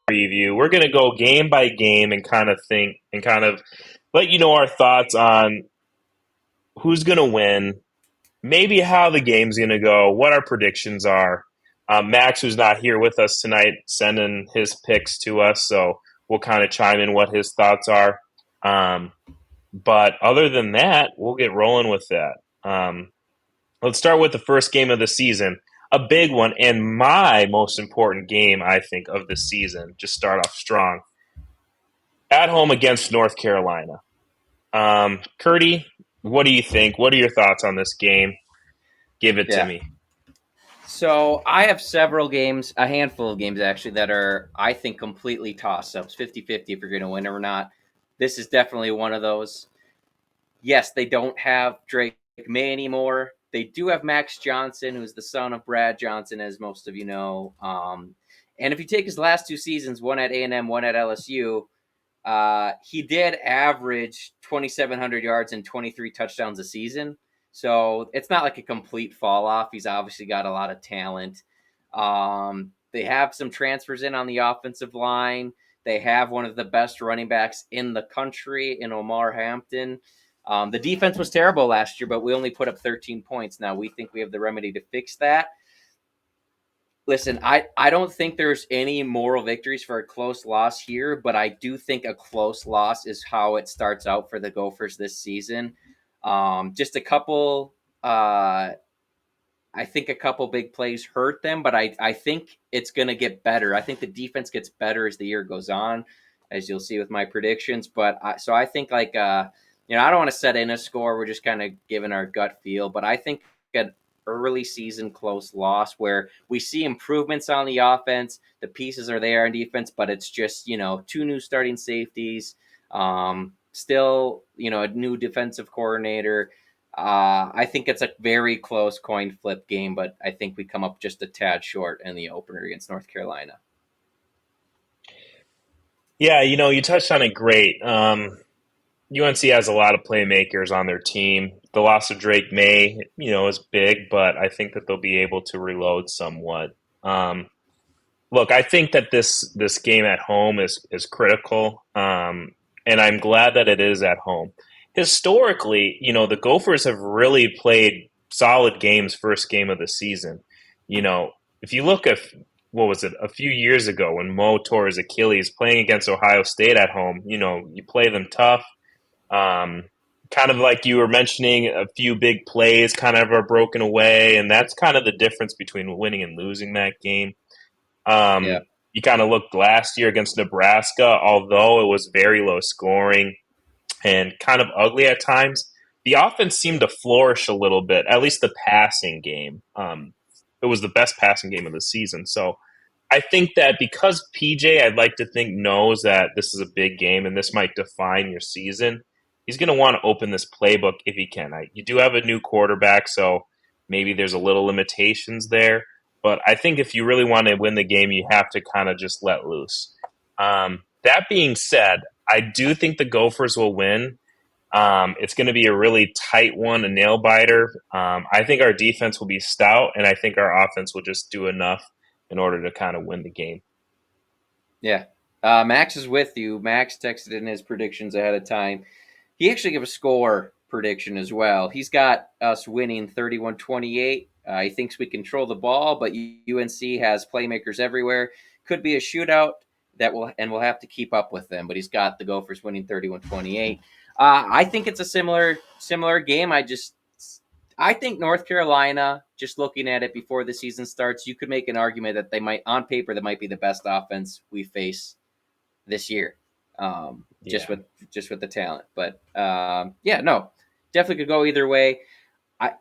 preview. We're going to go game by game and kind of let you know our thoughts on who's going to win, maybe how the game's going to go, what our predictions are. Max, who's not here with us tonight, sending his picks to us, so we'll kind of chime in what his thoughts are. Um, but other than that, we'll get rolling with that. Let's start with the first game of the season, a big one, and my most important game, I think, of the season. Just start off strong. At home against North Carolina. Curdy, what do you think? What are your thoughts on this game? Give it to Yeah. me. So I have several games, a handful of games actually, that are, I think, completely toss ups 50-50 if you're going to win or not. This is definitely one of those. Yes, they don't have Drake May anymore. They do have Max Johnson, who's the son of Brad Johnson, as most of you know. And if you take his last two seasons, one at A&M, one at LSU, he did average 2,700 yards and 23 touchdowns a season. So it's not like a complete fall off. He's obviously got a lot of talent. They have some transfers in on the offensive line. They have one of the best running backs in the country in Omar Hampton. The defense was terrible last year, but we only put up 13 points. Now we think we have the remedy to fix that. Listen, I don't think there's any moral victories for a close loss here, but I do think a close loss is how it starts out for the Gophers this season. Just a couple, I think a couple big plays hurt them, but I think it's going to get better. I think the defense gets better as the year goes on, as you'll see with my predictions. So I think I don't want to set in a score. We're just kind of giving our gut feel, but I think an early season close loss where we see improvements on the offense. The pieces are there on defense, but it's just, two new starting safeties. Still, a new defensive coordinator. I think it's a very close coin flip game, but I think we come up just a tad short in the opener against North Carolina. Yeah, you touched on it great. UNC has a lot of playmakers on their team. The loss of Drake May, is big, but I think that they'll be able to reload somewhat. Look, I think that this game at home is critical, and I'm glad that it is at home. Historically, the Gophers have really played solid games first game of the season. If you look at what was it a few years ago when Mo tore his Achilles playing against Ohio State at home, you play them tough. Kind of like you were mentioning, a few big plays kind of are broken away, and that's kind of the difference between winning and losing that game. Yeah. You kind of looked last year against Nebraska, although it was very low scoring and kind of ugly at times. The offense seemed to flourish a little bit, at least the passing game. It was the best passing game of the season. So I think that because PJ, I'd like to think, knows that this is a big game and this might define your season, he's going to want to open this playbook if he can. You do have a new quarterback, so maybe there's a little limitations there. But I think if you really want to win the game, you have to kind of just let loose. That being said, I do think the Gophers will win. It's going to be a really tight one, a nail biter. I think our defense will be stout, and I think our offense will just do enough in order to kind of win the game. Yeah. Max is with you. Max texted in his predictions ahead of time. He actually gave a score prediction as well. He's got us winning 31-28. He thinks we control the ball, but UNC has playmakers everywhere. Could be a shootout we'll have to keep up with them. But he's got the Gophers winning 31-28. I think it's a similar game. I think North Carolina, just looking at it before the season starts, you could make an argument that they might, on paper, that might be the best offense we face this year. Just with the talent. But no, definitely could go either way.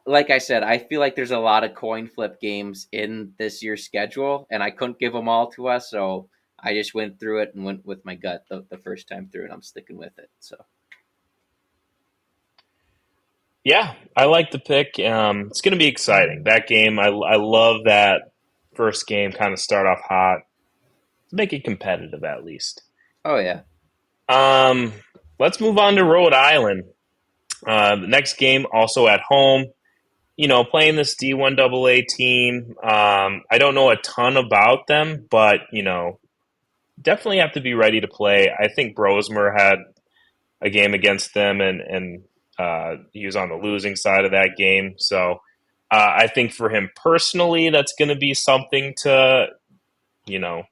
Like I said, I feel like there's a lot of coin flip games in this year's schedule, and I couldn't give them all to us, so I just went through it and went with my gut the first time through, and I'm sticking with it. So Yeah, I like the pick. It's going to be exciting. That game, I love that first game kind of start off hot. Make it competitive at least. oh yeah. Um, let's move on to Rhode Island. The next game also at home. Playing this D1AA team. I don't know a ton about them, but definitely have to be ready to play. I think Brosmer had a game against them, and he was on the losing side of that game. So I think for him personally, that's going to be something to you know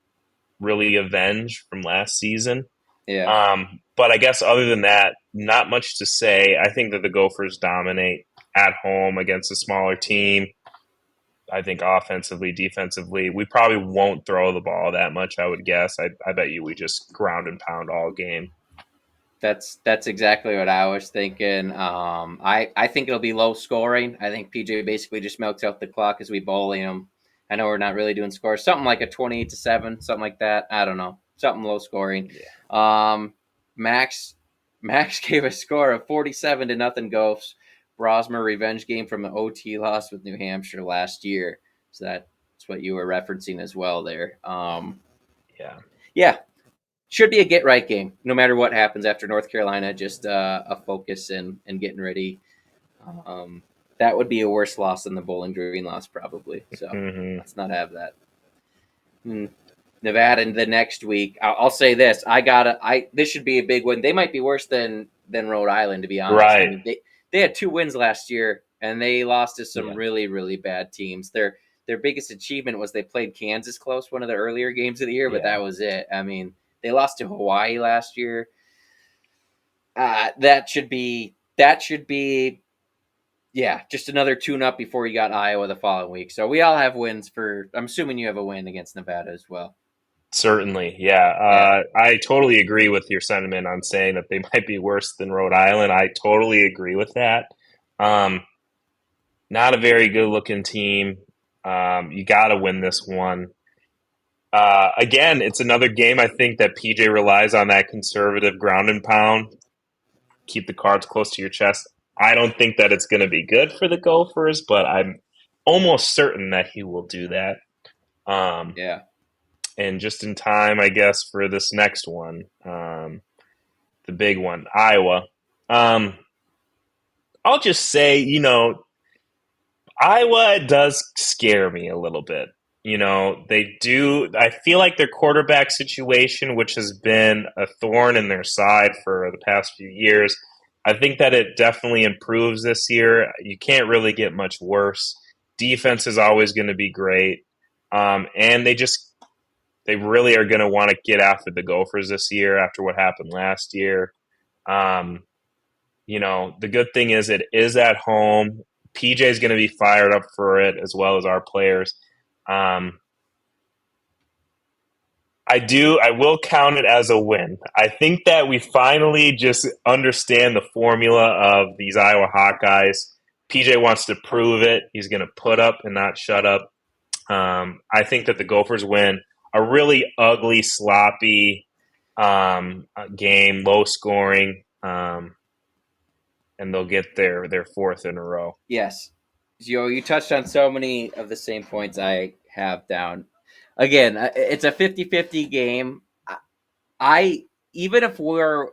really avenge from last season. Yeah, But I guess other than that, not much to say. I think that the Gophers dominate at home against a smaller team. I think offensively, defensively, we probably won't throw the ball that much. I would guess. I bet you we just ground and pound all game. that's exactly what I was thinking. I think it'll be low scoring. I think PJ basically just milks out the clock as we bully him. I know we're not really doing scores, something like a 28-7, something like that. I don't know, something low scoring. Yeah. Um, Max Max gave a score of 47-0 Gophs. Brosmer revenge game from the OT loss with New Hampshire last year. So that's what you were referencing as well there. Yeah. Yeah, should be a get right game, no matter what happens after North Carolina. Just a focus and getting ready. Um, that would be a worse loss than the Bowling Green loss, probably. So Hmm. let's not have that. Hmm. Nevada the next week. I'll say this: I gotta. This should be a big win. They might be worse than Rhode Island, to be honest. I Right. mean, they had 2 wins last year, and they lost to some Yeah. really bad teams. Their biggest achievement was they played Kansas close one of the earlier games of the year, but Yeah. that was it. I mean, they lost to Hawaii last year. That should be yeah, just another tune up before you got Iowa the following week. So we all have wins for. I'm assuming you have a win against Nevada as well. Certainly. Yeah. Yeah, I totally agree with your sentiment on saying that they might be worse than Rhode Island. I totally agree with that. Um, Not a very good looking team. You got to win this one. Again, it's another game I think that PJ relies on that conservative ground and pound, keep the cards close to your chest. I don't think that it's going to be good for the Gophers, but I'm almost certain that he will do that. Um, yeah, and just in time, I guess, for this next one, the big one, Iowa. Um, I'll just say, Iowa does scare me a little bit. They do. I feel like their quarterback situation, which has been a thorn in their side for the past few years, I think that it definitely improves this year. You can't really get much worse. Defense is always going to be great. And they really are going to want to get after the Gophers this year after what happened last year. Um, the good thing is it is at home. PJ is going to be fired up for it as well as our players. Um, I will count it as a win. I think that we finally just understand the formula of these Iowa Hawkeyes. PJ wants to prove it. He's going to put up and not shut up. I think that the Gophers win a really ugly, sloppy game, low scoring, and they'll get their fourth in a row. yes. You touched on so many of the same points I have down. Again, it's a 50-50 game. I even if we're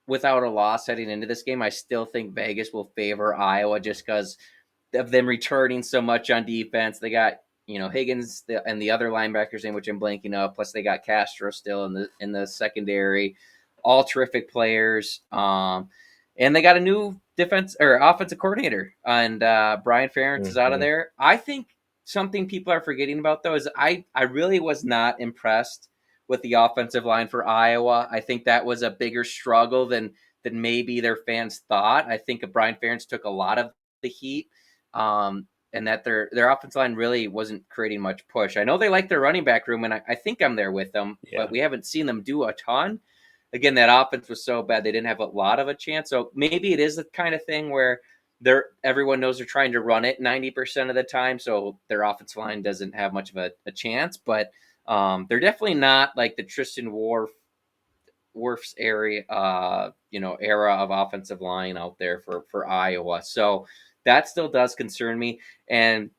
without a loss heading into this game, I still think Vegas will favor Iowa just because of them returning so much on defense. They got Higgins and the other linebackers in which I'm blanking up. Plus they got Castro still in the secondary, all terrific players. And they got a new defense or offensive coordinator, and Brian Ferentz is out of Mm-hmm. there. I think something people are forgetting about though is I really was not impressed with the offensive line for Iowa. I think that was a bigger struggle than maybe their fans thought. I think Brian Ferentz took a lot of the heat, and that their offensive line really wasn't creating much push. I know they like their running back room, and I think I'm there with them, but Yeah. we haven't seen them do a ton. Again, that offense was so bad they didn't have a lot of a chance. So maybe it is the kind of thing where everyone knows they're trying to run it 90% of the time, so their offensive line doesn't have much of a chance. But they're definitely not like the Tristan Wirfs area, era of offensive line out there for Iowa. So that still does concern me. And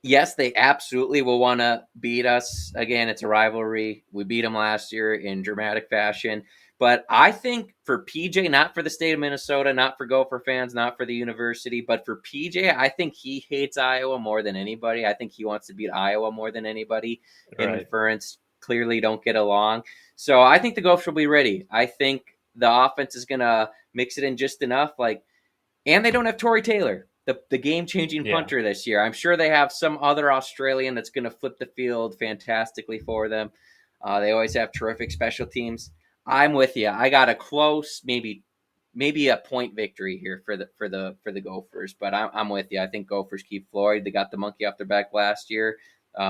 yes, they absolutely will want to beat us again. It's a rivalry. We beat them last year in dramatic fashion. But I think for PJ, not for the state of Minnesota, not for Gopher fans, not for the university, but for PJ, I think he hates Iowa more than anybody. I think he wants to beat Iowa more than anybody. Him and Right. Ferentz clearly don't get along. So I think the Gophers will be ready. I think the offense is gonna mix it in just enough. And they don't have Tory Taylor, the game changing Yeah. punter this year. I'm sure they have some other Australian that's going to flip the field fantastically for them. They always have terrific special teams. I'm with you. I got a close, maybe a point victory here for the Gophers, but I'm with you. I think Gophers keep Floyd. They got the monkey off their back last year,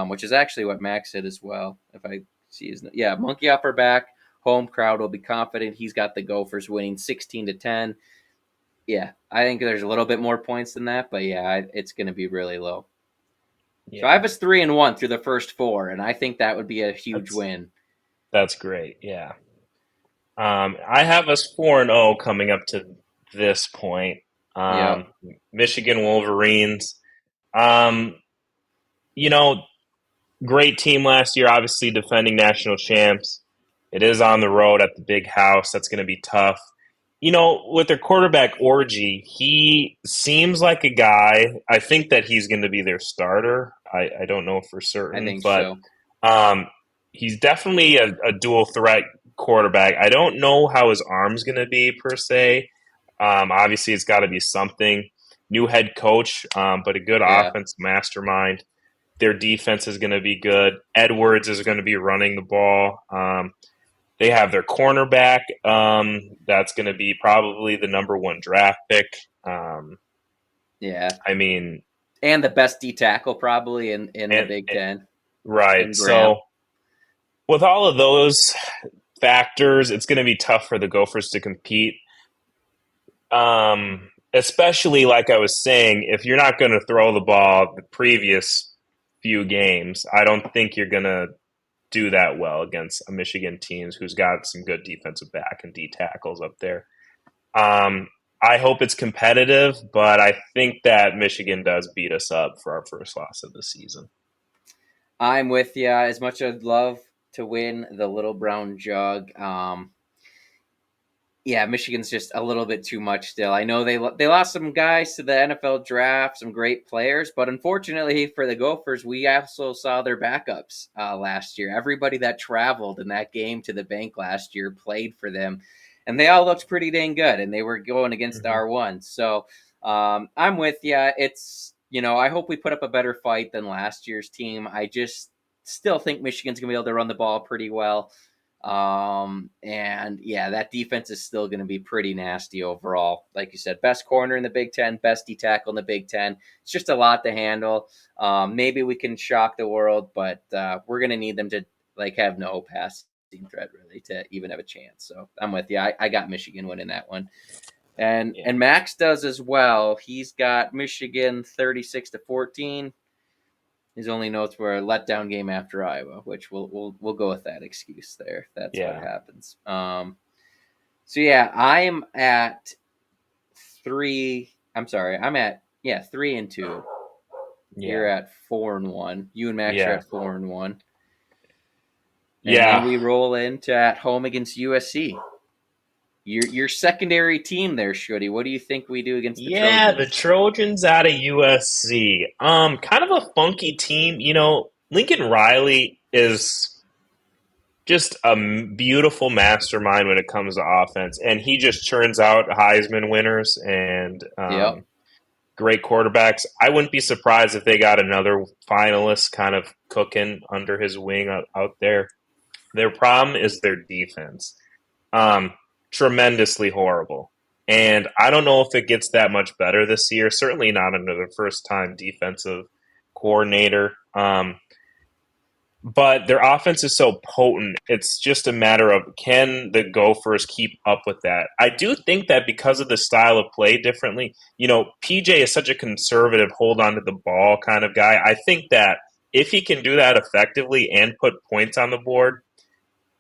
which is actually what Max said as well. If I see his, yeah, monkey off her back. Home crowd will be confident. He's got the Gophers winning 16-10. Yeah, I think there's a little bit more points than that, but yeah, it's going to be really low. So I Yeah. have us 3-1 through the first four, and I think that would be a huge That's win. that's great. Yeah. I have us 4-0 coming up to this point. Yep. Um, Michigan Wolverines. Um, you know, great team last year, obviously defending national champs. It is on the road at the big house. That's going to be tough. With their quarterback Orgy, he seems like a guy. I think that he's going to be their starter. I don't know for I certain, think but so. um, he's definitely a dual threat quarterback. I don't know how his arm's going to be per se. Obviously, it's got to be something. New head coach, but a good Yeah. offense mastermind. Their defense is going to be good. Edwards is going to be running the ball. They have their cornerback. That's going to be probably the number one draft pick. Um, Yeah. I mean, And the best D tackle probably in the Big and Ten right. in Graham. So with all of those factors, it's going to be tough for the Gophers to compete. Especially like I was saying, if you're not going to throw the ball the previous few games, I don't think you're going to do that well against a Michigan team who's got some good defensive back and D tackles up there. Um, I hope it's competitive, but I think that Michigan does beat us up for our first loss of the season. I'm with you. As much as I'd love to win the Little Brown Jug, yeah, Michigan's just a little bit too much still. I know they lost some guys to the NFL draft, some great players, but unfortunately for the Gophers, we also saw their backups last year. Everybody that traveled in that game to the bank last year played for them, and they all looked pretty dang good, and they were going against Mm-hmm. R1. So I'm with you. I hope we put up a better fight than last year's team. I just still think Michigan's gonna be able to run the ball pretty well. And yeah, that defense is still going to be pretty nasty overall. Like you said, best corner in the Big Ten, best D tackle in the Big Ten. It's just a lot to handle. Maybe we can shock the world, but we're going to need them to have no passing threat really to even have a chance. So I'm with you. I got Michigan winning that one, and Yeah, and Max does as well. He's got Michigan 36-14. His only notes were a letdown game after Iowa, which we'll go with that excuse there. That's what yeah, happens. So yeah, I'm at three. I'm sorry, I'm at 3-2. You're yeah, at 4-1. You and Max are yeah, at 4-1, and then yeah, we roll into at home against USC. Your secondary team there, Shuddy. What do you think we do against the yeah. The Trojans? Trojans out of USC. Kind of a funky team. Lincoln Riley is just a beautiful mastermind when it comes to offense, and he just churns out Heisman winners and Yep. great quarterbacks. I wouldn't be surprised if they got another finalist kind of cooking under his wing out there. Their problem is their defense. Um, Tremendously horrible. And I don't know if it gets that much better this year. Certainly not under the first time defensive coordinator. But their offense is so potent. It's just a matter of can the Gophers keep up with that? I do think that because of the style of play differently, PJ is such a conservative, hold on to the ball kind of guy. I think that if he can do that effectively and put points on the board,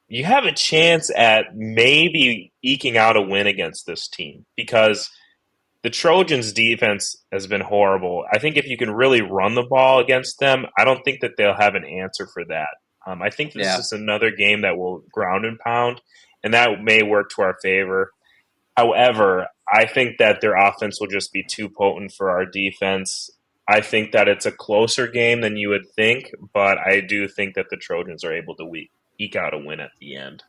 you have a chance at maybe eking out a win against this team because the Trojans' defense has been horrible. I think if you can really run the ball against them, I don't think that they'll have an answer for that. I think this Yeah. is another game that will ground and pound, and that may work to our favor. However, I think that their offense will just be too potent for our defense. I think that it's a closer game than you would think, but I do think that the Trojans are able to eke out a win at the end.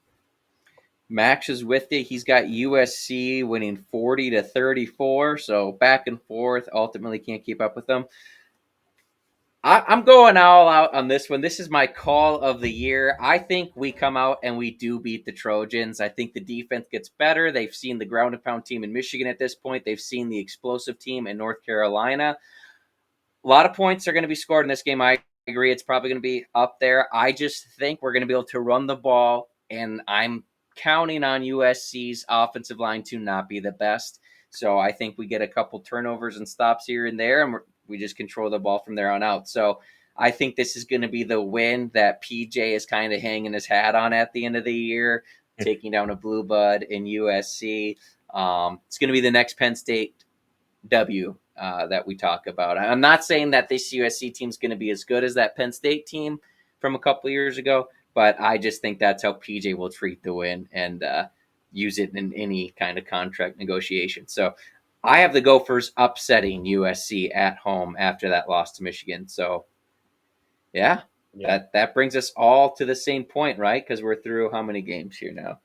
Max is with you. He's got USC winning 40-34, so back and forth. Ultimately, can't keep up with them. I'm going all out on this one. This is my call of the year. I think we come out and we do beat the Trojans. I think the defense gets better. They've seen the ground and pound team in Michigan at this point. They've seen the explosive team in North Carolina. A lot of points are going to be scored in this game. I agree. It's probably going to be up there. I just think we're going to be able to run the ball, and I'm counting on USC's offensive line to not be the best. So I think we get a couple turnovers and stops here and there, and we just control the ball from there on out. So I think this is going to be the win that PJ is kind of hanging his hat on at the end of the year, taking down a blue bud in USC. It's going to be the next Penn State W that we talk about. I'm not saying that this USC team is going to be as good as that Penn State team from a couple of years ago, but I just think that's how PJ will treat the win and use it in any kind of contract negotiation. So I have the Gophers upsetting USC at home after that loss to Michigan. So yeah, Yeah, that brings us all to the same point, right? Because we're through how many games here now?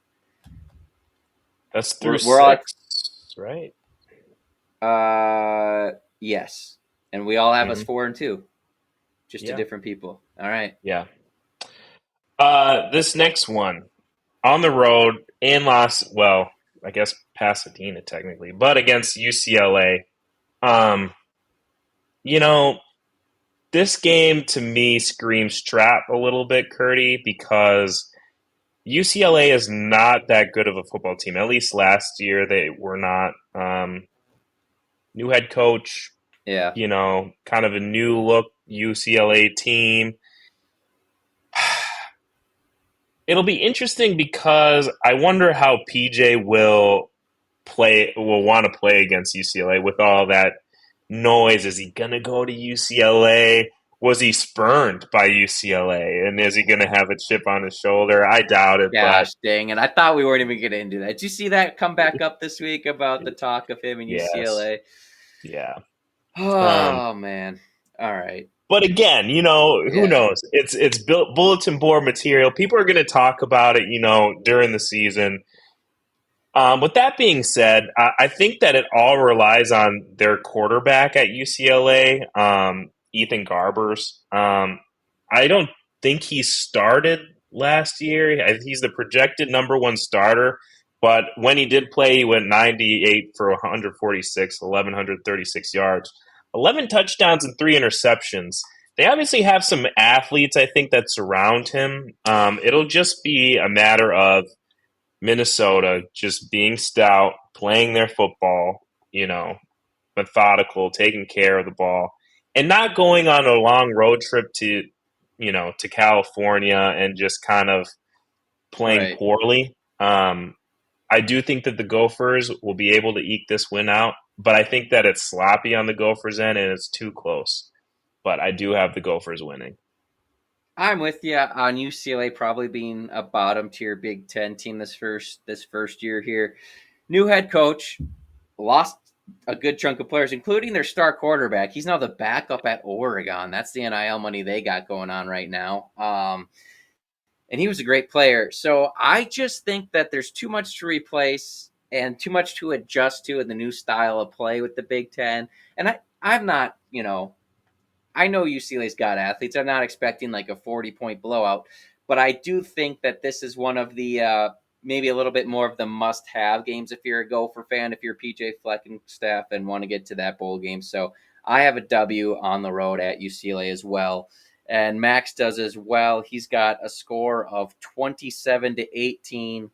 that's through We're all six, right? at yes, and we all have us Mm-hmm. 4-2. Just to Yeah, different people. All right. yeah. This next one on the road in I guess Pasadena technically, but against UCLA. Um, you know, this game to me screams trap a little bit, Curdy, because UCLA is not that good of a football team. At least last year, they were not. New head coach, Yeah. kind of a new look UCLA team. It'll be interesting because I wonder how PJ will want to play against UCLA with all that noise. Is he gonna go to UCLA? Was he spurned by UCLA? And is he gonna have a chip on his shoulder? I doubt it, but Gosh dang it. I thought we weren't even going to into that. Did you see that come back up this week about the talk of him in yes, UCLA? yeah. Um, Oh, man. All right. but again, who Yeah. knows? It's built bulletin board material. People are going to talk about it, during the season. With that being said, I think that it all relies on their quarterback at UCLA, Ethan Garbers. I don't think he started last year. He's the projected number one starter, but when he did play, he went 98 for 146, 1,136 yards, 11 touchdowns, and 3 interceptions. They obviously have some athletes, I think, that surround him. It'll just be a matter of Minnesota just being stout, playing their football, methodical, taking care of the ball, and not going on a long road trip to California and just kind of playing Right. poorly. I do think that the Gophers will be able to eke this win out, but I think that it's sloppy on the Gophers' end and it's too close. But I do have the Gophers winning. I'm with you on UCLA probably being a bottom tier Big Ten team this first year here. New head coach lost a good chunk of players, including their star quarterback. He's now the backup at Oregon. That's the NIL money they got going on right now. And he was a great player. So I just think that there's too much to replace and too much to adjust to in the new style of play with the Big Ten. And I'm not, I know UCLA's got athletes. I'm not expecting like a 40-point blowout, but I do think that this is one of the maybe a little bit more of the must-have games if you're a Gopher fan, if you're PJ Fleck and staff and want to get to that bowl game. So I have a W on the road at UCLA as well, and Max does as well. He's got a score of 27-18.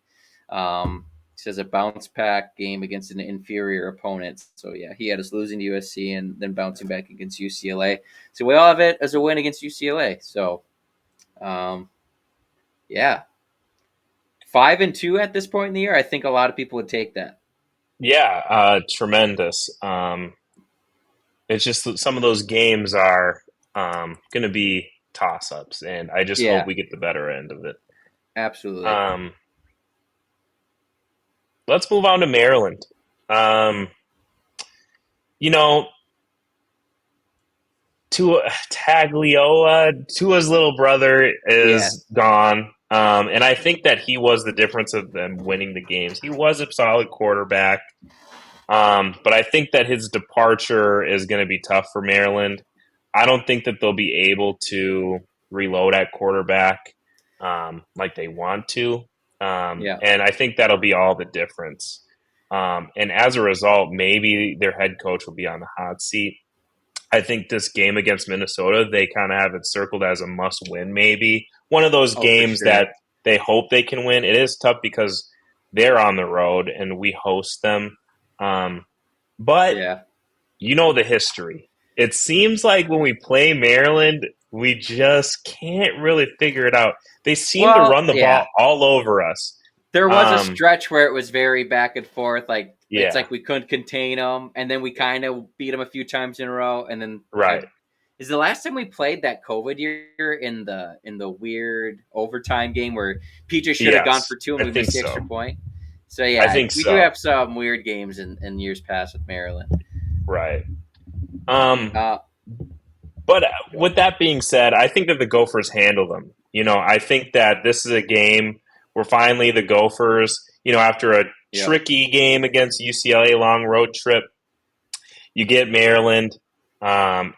Says a bounce back game against an inferior opponent. So yeah, he had us losing to USC and then bouncing back against UCLA. So we all have it as a win against UCLA. So um, yeah, 5-2 at this point in the year. I think a lot of people would take that. Yeah, tremendous. It's just that some of those games are going to be toss ups, and I just hope Yeah, we get the better end of it. absolutely. Um, let's move on to Maryland. Um, you know, Tua Tagliola, Tua's little brother Yeah, is gone. And I think that he was the difference of them winning the games. He was a solid quarterback, but I think that his departure is going to be tough for Maryland. I don't think that they'll be able to reload at quarterback like they want to. Yeah. And I think that'll be all the difference. And as a result, maybe their head coach will be on the hot seat. I think this game against Minnesota, they kind of have it circled as a must win, maybe. One of those Oh, for games that sure. they hope they can win. It is tough because they're on the road and we host them. Um, but Yeah. you know the history. It seems like when we play Maryland, we just can't really figure it out. They seem to Well, run the ball yeah. all over us. There was a Um, stretch where it was very back and forth. Like it's yeah, like we couldn't contain them, and then we kind of beat them a few times in a row, and then right. is the last time we played that COVID year in the weird overtime game where PJ should have gone Yes, for two and I we think missed the extra so. point. So I yeah, think we do so. have some weird games in years past with Maryland. Right. Um, Uh, But go. with that being said, I think that the Gophers handle them. I think that this is a game where finally the Gophers, after a Yeah. tricky game against UCLA, long road trip, you get Maryland, and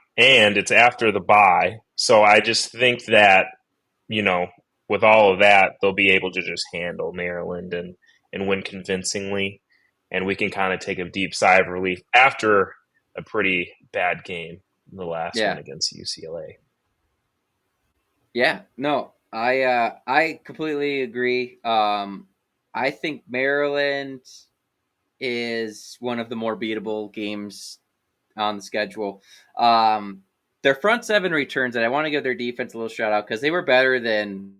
it's after the bye. So I just think that, you know, with all of that, they'll be able to just handle Maryland and win convincingly. And we can kind of take a deep sigh of relief after a pretty bad game, the last one Yeah. against UCLA. Yeah. No, I completely agree. I think Maryland is one of the more beatable games on the schedule. Um, their front seven returns, and I want to give their defense a little shout out because they were better than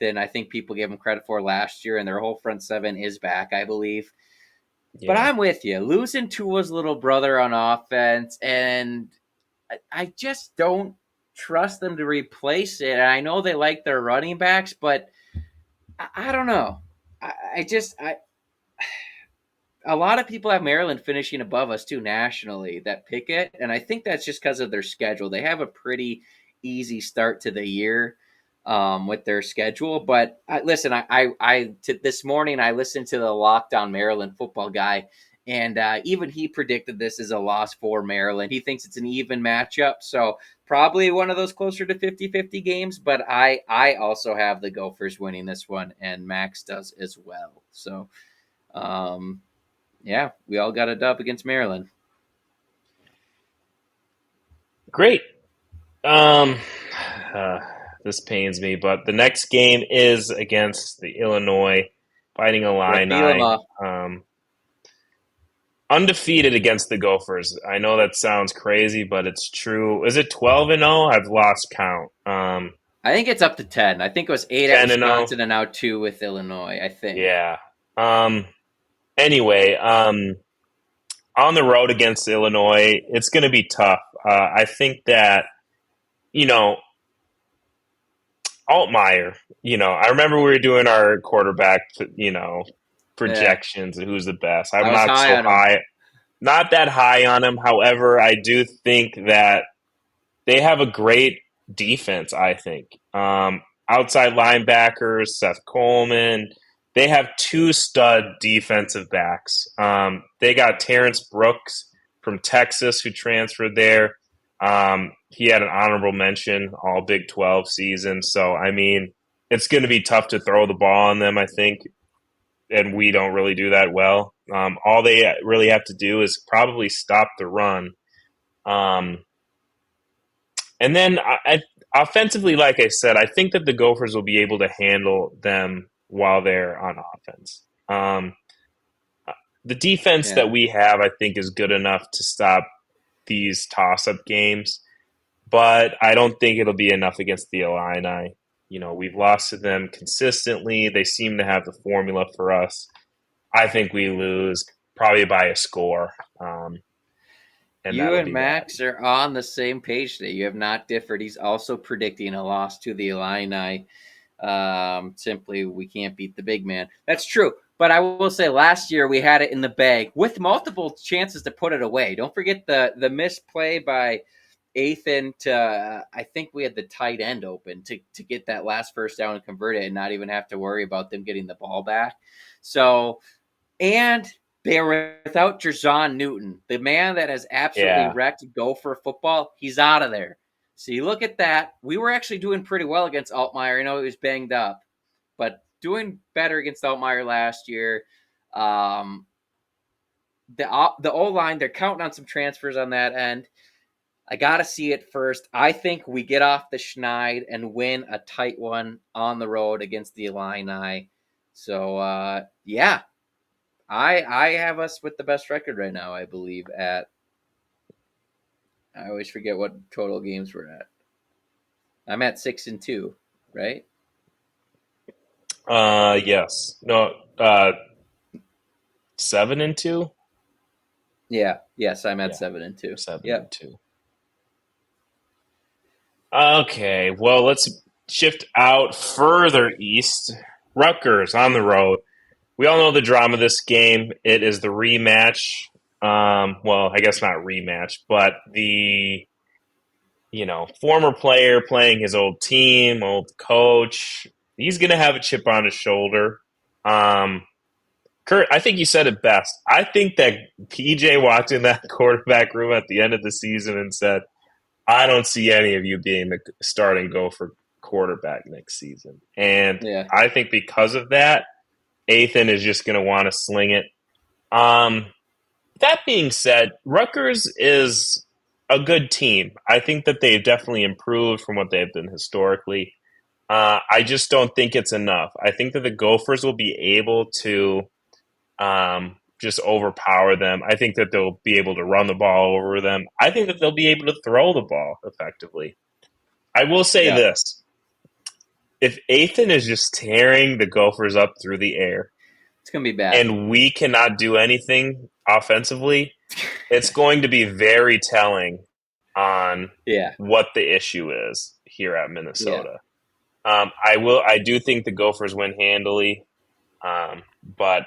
I think people gave them credit for last year, and their whole front seven is back, I believe. But Yeah. I'm with you. Losing Tua's little brother on offense, and I just don't trust them to replace it. And I know they like their running backs, but I don't know. I a lot of people have Maryland finishing above us too nationally that pick it, and I think that's just because of their schedule. They have a pretty easy start to the year with their schedule. But listen, this morning I listened to the Lockdown Maryland football guy, and even he predicted this as a loss for Maryland. He thinks it's an even matchup, so probably one of those closer to 50-50 games. But I also have the Gophers winning this one, and Max does as well. So. Yeah, we all got a dub against Maryland. Great. Um, uh, this pains me, but the next game is against the Illinois Fighting Let's beat them Illini. up. Um, Undefeated against the Gophers. I know that sounds crazy, but it's true. Is it 12-0? I've lost count. I think it's up to 10. I think it was 8 at 10-0. Wisconsin and now 2 with Illinois, I think. Yeah. Um, anyway, on the road against Illinois, it's going to be tough. I think that, you know, Altmaier, I remember we were doing our quarterback, Yeah, projections and who's the best. I I'm was not high so on them. high, not that high on him. However, I do think that they have a great defense, I think. Outside linebackers, Seth Coleman. They have two stud defensive backs. They got Terrence Brooks from Texas who transferred there. He had an honorable mention all Big 12 season. So, I mean, it's going to be tough to throw the ball on them, I think. And we don't really do that well. All they really have to do is probably stop the run. Um, and then offensively, like I said, I think that the Gophers will be able to handle them while they're on offense. The defense that Yeah. we have, I think, is good enough to stop these toss-up games, but I don't think it'll be enough against the Illini. We've lost to them consistently. They seem to have the formula for us. I think we lose probably by a score, and You that'll and be that. Max are on the same page today. You have not differed. He's also predicting a loss to the Illini. Simply, we can't beat the big man. That's true. But I will say, last year we had it in the bag with multiple chances to put it away. Don't forget the misplay by Athan to I think we had the tight end open to get that last first down and convert it and not even have to worry about them getting the ball back. So and they were without Jerjon Newton, the man that has absolutely Yeah. wrecked Gopher football. He's out of there. So you look at that. We were actually doing pretty well against Altmaier. I know he was banged up, but doing better against Altmaier last year. Um, the O line, they're counting on some transfers on that end. I got to see it first. I think we get off the schneid and win a tight one on the road against the Illini. So, yeah, I have us with the best record right now, I believe, at. I always forget what total games we're at. I'm at 6-2, right? Yes. No. 7-2. Yeah. Yes, I'm at Yeah. 7-2. Seven Yep. and two. Okay. Well, let's shift out further east. Rutgers on the road. We all know the drama of this game. It is the rematch. Well, I guess not rematch, but the former player playing his old team, old coach. He's gonna have a chip on his shoulder. Kurt, I think you said it best. I think that PJ walked in that quarterback room at the end of the season and said, "I don't see any of you being the starting Gopher quarterback next season." And Yeah. I think because of that, Athan is just going to want to sling it. Um, that being said, Rutgers is a good team. I think that they've definitely improved from what they've been historically. I just don't think it's enough. I think that the Gophers will be able to just overpower them. I think that they'll be able to run the ball over them. I think that they'll be able to throw the ball effectively. I will say Yeah. this. If Athan is just tearing the Gophers up through the air It's going to be bad. and we cannot do anything offensively, it's going to be very telling on Yeah. what the issue is here at Yeah. Minnesota. I do think the Gophers win handily, but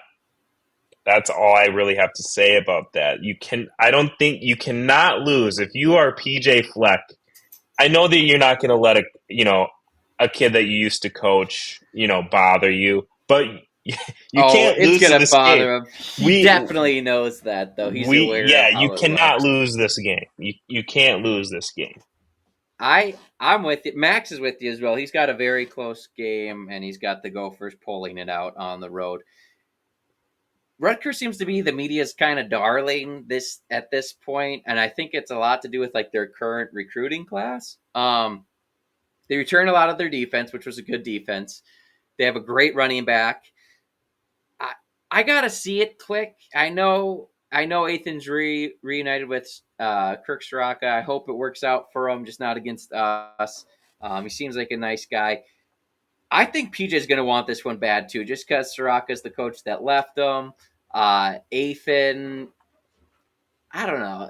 that's all I really have to say about that. I don't think you cannot lose if you are PJ Fleck. I know that you're not going to let a kid that you used to coach, bother you, but you Oh, can't it's lose in gonna this game. bother him. He We definitely knows that, though. He's aware yeah, of you how it cannot works. lose this game. You can't lose this game. I'm with you. Max is with you as well. He's got a very close game, and he's got the Gophers pulling it out on the road. Rutgers seems to be the media's kind of darling this at this point, and I think it's a lot to do with like their current recruiting class. They return a lot of their defense, which was a good defense. They have a great running back. I, I gotta see it click. I know Ethan's reunited with Kirk Straka. I hope it works out for him, just not against us. He seems like a nice guy. I think PJ's going to want this one bad too, just because Soraka's the coach that left him. Ethan, I don't know.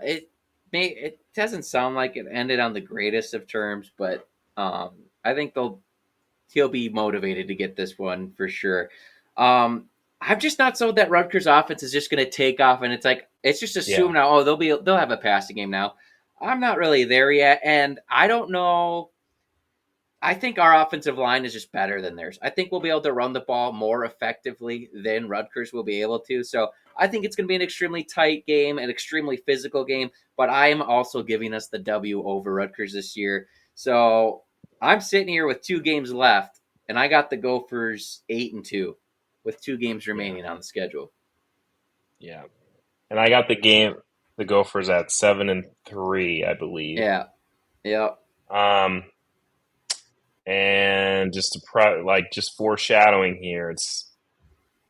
It doesn't sound like it ended on the greatest of terms, but I think he'll be motivated to get this one for sure. I'm just not sold that Rutgers offense is just going to take off, and it's just Yeah, assumed now. Oh, they'll have a passing game now. I'm not really there yet, and I don't know. I think our offensive line is just better than theirs. I think we'll be able to run the ball more effectively than Rutgers will be able to. So I think it's going to be an extremely tight game, an extremely physical game. But I am also giving us the W over Rutgers this year. So I'm sitting here with 2 games left, and I got the Gophers 8-2 with 2 games yeah, remaining on the schedule. yeah. And I got the Gophers at 7-3, I believe. Yeah, yeah, Um, and just just foreshadowing here, it's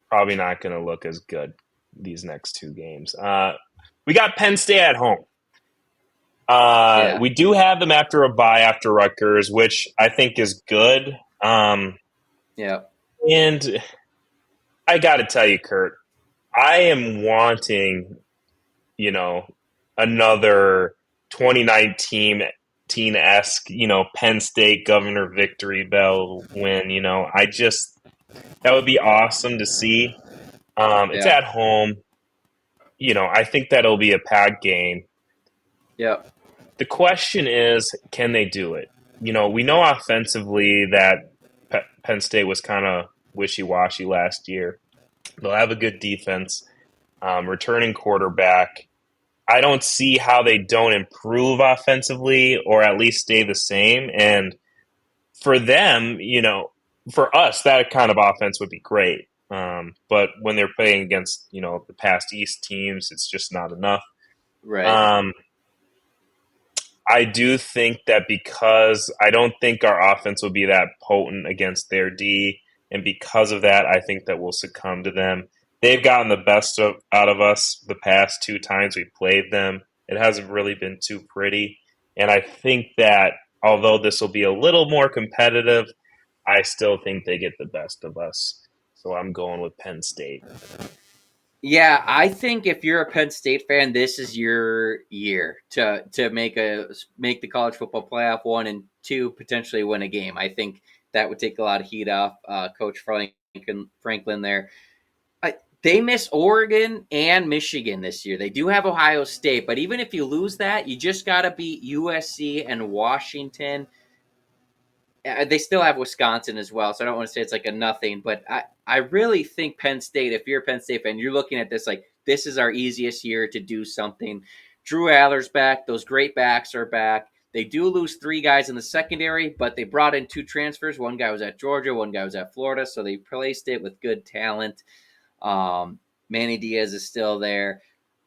probably not going to look as good these next 2 games. We got Penn State at home. yeah, We do have them after a bye after Rutgers, which I think is good. yeah, And I got to tell you, Kurt, I am wanting, you know, another 2019 esque, Penn State Governor Victory Bell win. That would be awesome to see. It's yeah, at home. I think that'll be a packed game. yeah. The question is, can they do it? We know offensively that Penn State was kind of wishy washy last year. They'll have a good defense, returning quarterback. I don't see how they don't improve offensively or at least stay the same. And for them, for us, that kind of offense would be great. But when they're playing against, the past East teams, it's just not enough. Right. Um, I do think that because I don't think our offense will be that potent against their D, and because of that, I think that we'll succumb to them. They've gotten the best out of us the past two times we played them. It hasn't really been too pretty. And I think that although this will be a little more competitive, I still think they get the best of us. So I'm going with Penn State. Yeah, I think if you're a Penn State fan, this is your year to make the college football playoff, 1 and 2, potentially win a game. I think that would take a lot of heat off Coach Franklin there. They miss Oregon and Michigan this year. They do have Ohio State, but even if you lose that, you just got to beat USC and Washington. They still have Wisconsin as well, so I don't want to say it's like a nothing, but I really think Penn State, if you're a Penn State fan, you're looking at this like this is our easiest year to do something. Drew Adler's back, those great backs are back. They do lose 3 guys in the secondary, but they brought in 2 transfers. One guy was at Georgia, one guy was at Florida, so they replaced it with good talent. Manny Diaz is still there.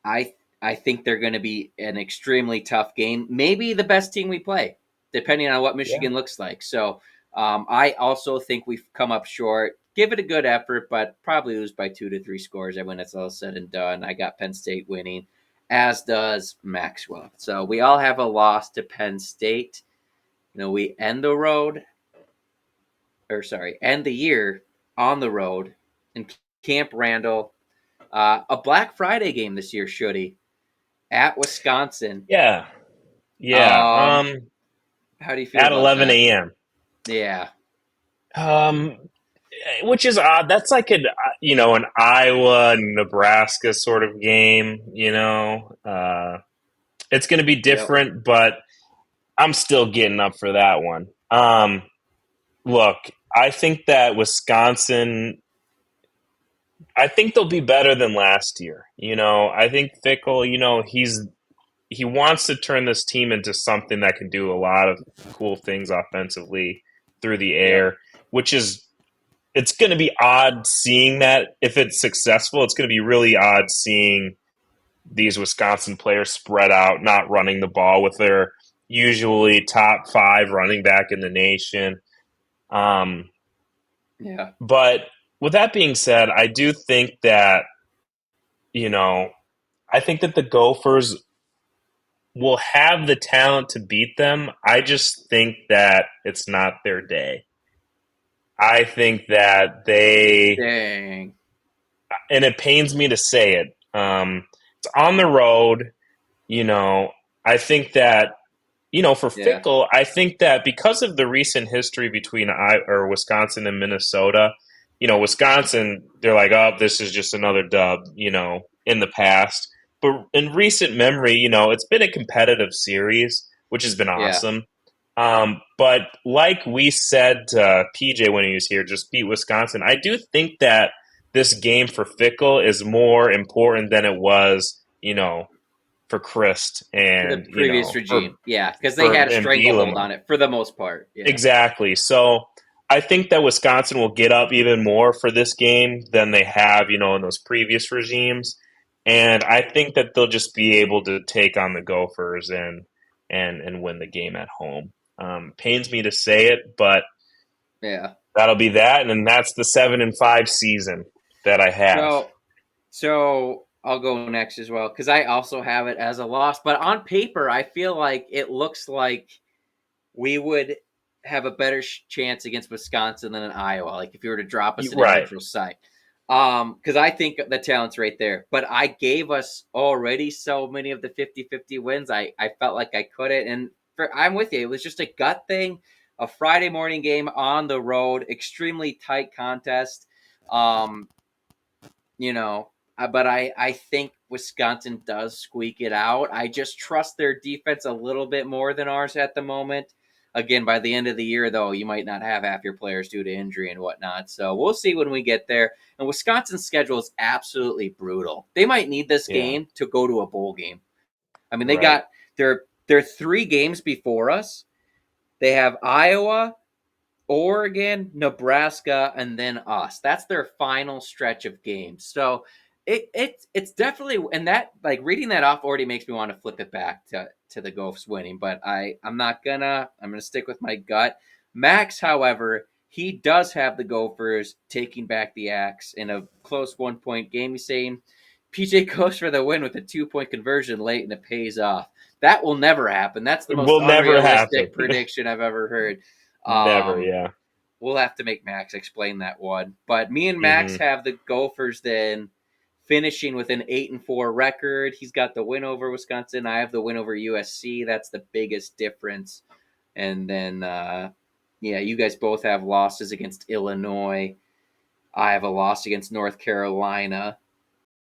I think they're going to be an extremely tough game. Maybe the best team we play, depending on what Yeah. Michigan looks like. So I also think we've come up short. Give it a good effort, but probably lose by 2 to 3 scores. And when it's all said and done, I got Penn State winning, as does Maxwell. So we all have a loss to Penn State. We end the year on the road in Camp Randall. A Black Friday game this year, Shuddy, at Wisconsin. Yeah. Yeah. Um, how do you feel At about 11 that? a.m. Yeah, Um, which is odd. That's like an Iowa Nebraska sort of game. It's going to be yep, different, but I'm still getting up for that one. Look, I think that Wisconsin. I think they'll be better than last year. I think Fickle. He wants to turn this team into something that can do a lot of cool things offensively through the yep, air, which is it's going to be odd seeing that if it's successful. It's going to be really odd seeing these Wisconsin players spread out, not running the ball with their usually top 5 running back in the nation. Um, yeah. but with that being said, I do think that you know I think that the Gophers will have the talent to beat them. I just think that it's not their day. I think that Dang. and it pains me to say it. It's on the road. You know, I think that for Yeah, Fickle, I think that because of the recent history between Wisconsin and Minnesota, Wisconsin, they're like, oh, this is just another dub. In the past, but in recent memory, it's been a competitive series, which has been yeah. awesome. But like we said to PJ when he was here, just beat Wisconsin. I do think that this game for Fickle is more important than it was, for Christ For the and previous for regime, yeah, because they for had a and stranglehold Bielema. on it for the most part. Yeah, Exactly. So I think that Wisconsin will get up even more for this game than they have, in those previous regimes. And I think that they'll just be able to take on the Gophers and win the game at home. Pains me to say it, but yeah. that'll be that, and then that's the 7-5 season that I have. So I'll go next as well because I also have it as a loss. But on paper, I feel like it looks like we would have a better chance against Wisconsin than in Iowa. Like if you were to drop us in a Right. neutral site, because I think the talent's right there. But I gave us already so many of the 50-50 wins. I felt like I couldn't, and I'm with you. It was just a gut thing. A Friday morning game on the road, extremely tight contest. Um, but I think Wisconsin does squeak it out. I just trust their defense a little bit more than ours at the moment. Again, by the end of the year, though, you might not have half your players due to injury and whatnot. So we'll see when we get there. And Wisconsin's schedule is absolutely brutal. They might need this Yeah. game to go to a bowl game. I mean, they Right. got their 3 games before us. They have Iowa, Oregon, Nebraska, and then us. That's their final stretch of games. So it's definitely, and that, like, reading that off already makes me want to flip it back to the Gophers winning. But I'm not gonna. I'm gonna stick with my gut. Max, however, he does have the Gophers taking back the axe in a close 1 point game. He's saying PJ goes for the win with a 2 point conversion late, and it pays off. That will never happen. That's the It most will never happen. unrealistic prediction I've ever heard. Never. Um, Yeah. we'll have to make Max explain that one. But me and Max Hmm. have the Gophers then finishing with an 8-4 record. He's got the win over Wisconsin. I have the win over USC. That's the biggest difference. And then, yeah, you guys both have losses against Illinois. I have a loss against North Carolina.